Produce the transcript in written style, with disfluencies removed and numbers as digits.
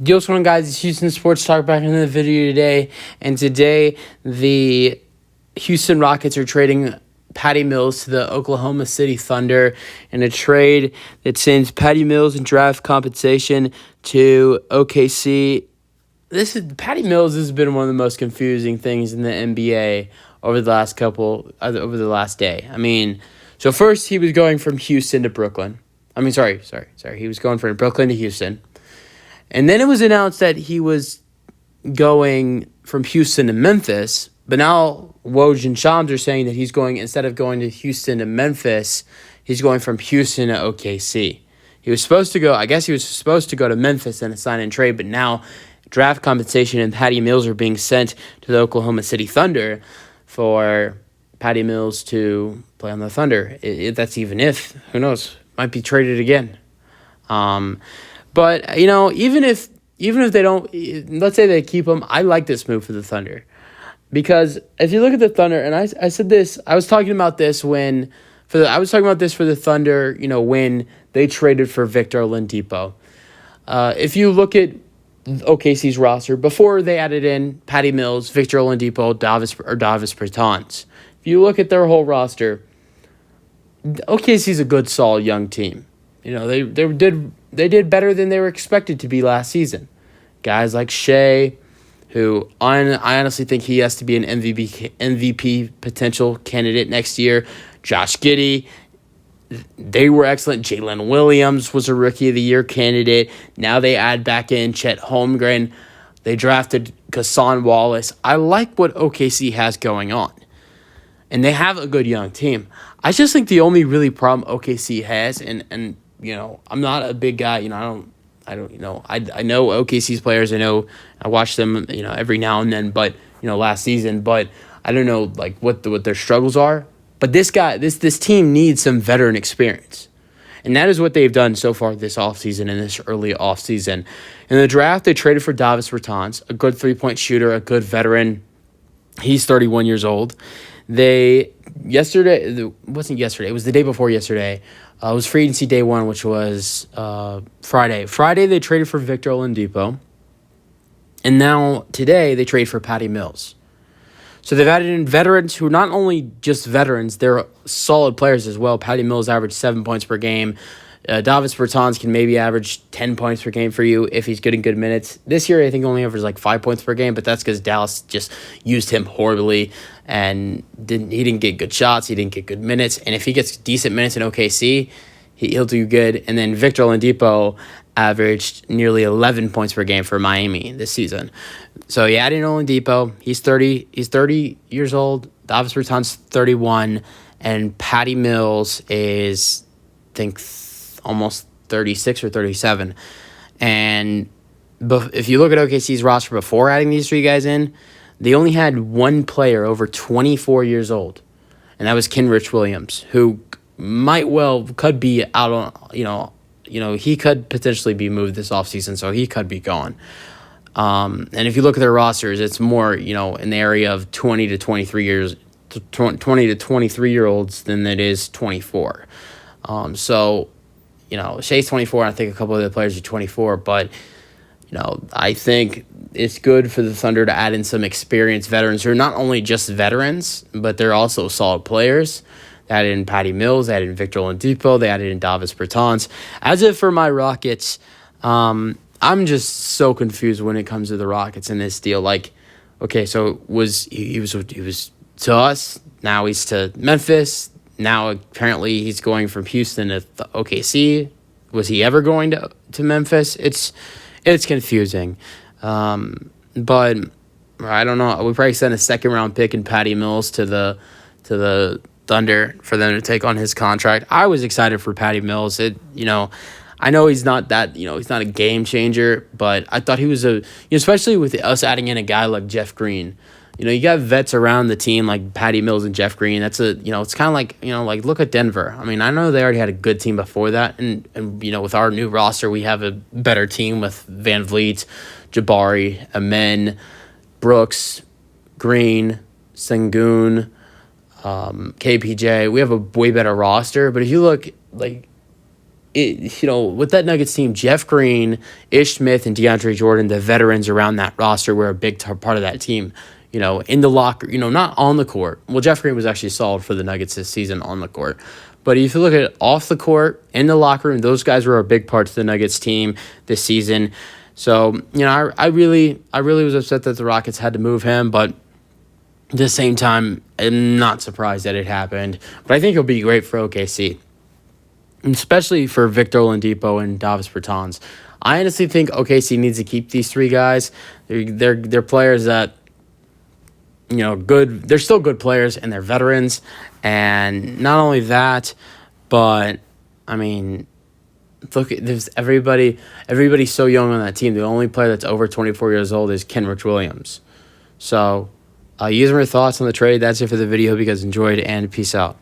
Yo, what's going on, guys? It's Houston Sports Talk back in the video today. And today, the Houston Rockets are trading Patty Mills to the Oklahoma City Thunder in a trade that sends Patty Mills and draft compensation to OKC. Patty Mills has been one of the most confusing things in the NBA over the last day. I mean, so first he was going from Houston to Brooklyn. Sorry. He was going from Brooklyn to Houston. And then it was announced that he was going from Houston to Memphis. But now Woj and Shams are saying that instead of going to Houston to Memphis, he's going from Houston to OKC. He was supposed to go to Memphis and sign and trade, but now draft compensation and Patty Mills are being sent to the Oklahoma City Thunder for Patty Mills to play on the Thunder. That's even if, who knows, might be traded again. But, even if they don't, let's say they keep him, I like this move for the Thunder. Because if you look at the Thunder, and I said this, I was talking about this for the Thunder, when they traded for Victor Oladipo. If you look at OKC's roster, before they added in Patty Mills, Victor Oladipo, Davis Bertans, if you look at their whole roster, OKC's a good, solid young team. They did better than they were expected to be last season. Guys like Shea, who I honestly think he has to be an MVP potential candidate next year. Josh Giddey, they were excellent. Jalen Williams was a Rookie of the Year candidate. Now they add back in Chet Holmgren. They drafted Cason Wallace. I like what OKC has going on. And they have a good young team. I just think the only really problem OKC has, and I'm not a big guy. I know OKC's players. I watch them, every now and then. But last season, but I don't know what their struggles are. But this team needs some veteran experience, and that is what they've done so far this offseason and this early offseason. In the draft, they traded for Davis Bertans, a good 3-point shooter, a good veteran. He's 31 years old. It wasn't yesterday. It was the day before yesterday. It was free agency day one, which was Friday. Friday, they traded for Victor Oladipo. And now, today, they trade for Patty Mills. So they've added in veterans who are not only just veterans, they're solid players as well. Patty Mills averaged 7 points per game. Davis Bertans can maybe average 10 points per game for you if he's getting good minutes. This year, I think only averaged 5 points per game, but that's because Dallas just used him horribly and he didn't get good shots. He didn't get good minutes. And if he gets decent minutes in OKC, he'll do good. And then Victor Oladipo averaged nearly 11 points per game for Miami this season. So you add in Oladipo. He's 30 years old. Davis Bertans 31, and Patty Mills is, I think, almost 36 or 37. And if you look at OKC's roster before adding these three guys in, they only had one player over 24 years old, and that was Kenrich Williams, who could be out on, he could potentially be moved this offseason, so he could be gone. And if you look at their rosters, it's more, in the area of 20 to 23-year-olds than it is 24. So, Shea's 24, and I think a couple of the players are 24, but, I think it's good for the Thunder to add in some experienced veterans who are not only just veterans, but they're also solid players. They added in Patty Mills, they added in Victor Oladipo, they added in Davis Bertans. As if for my Rockets, I'm just so confused when it comes to the Rockets in this deal. Okay, so he was to us, now he's to Memphis. Now apparently he's going from Houston to OKC. Was he ever going to Memphis? It's confusing. But I don't know. We probably sent a second-round pick in Patty Mills to the Thunder for them to take on his contract. I was excited for Patty Mills. I know he's not that, he's not a game changer, but I thought he was especially with us adding in a guy like Jeff Green. You got vets around the team like Patty Mills and Jeff Green. That's it's kind of like, look at Denver. I know they already had a good team before that. And with our new roster, we have a better team with Van Vliet, Jabari, Amen, Brooks, Green, Sengun, KPJ. We have a way better roster. But if you look, with that Nuggets team, Jeff Green, Ish Smith, and DeAndre Jordan, the veterans around that roster, were a big part of that team. In the locker, not on the court. Well, Jeff Green was actually solid for the Nuggets this season on the court. But if you look at it off the court, in the locker room, those guys were a big part of the Nuggets team this season. So, I really was upset that the Rockets had to move him, but at the same time, I'm not surprised that it happened. But I think it'll be great for OKC, especially for Victor Oladipo and Davis Bertans. I honestly think OKC needs to keep these three guys. They're players that, good. They're still good players, and they're veterans. And not only that, but I mean, look, there's everybody's so young on that team. The only player that's over 24 years old is Kenrich Williams. So, using your thoughts on the trade. That's it for the video. Hope you guys enjoyed, and peace out.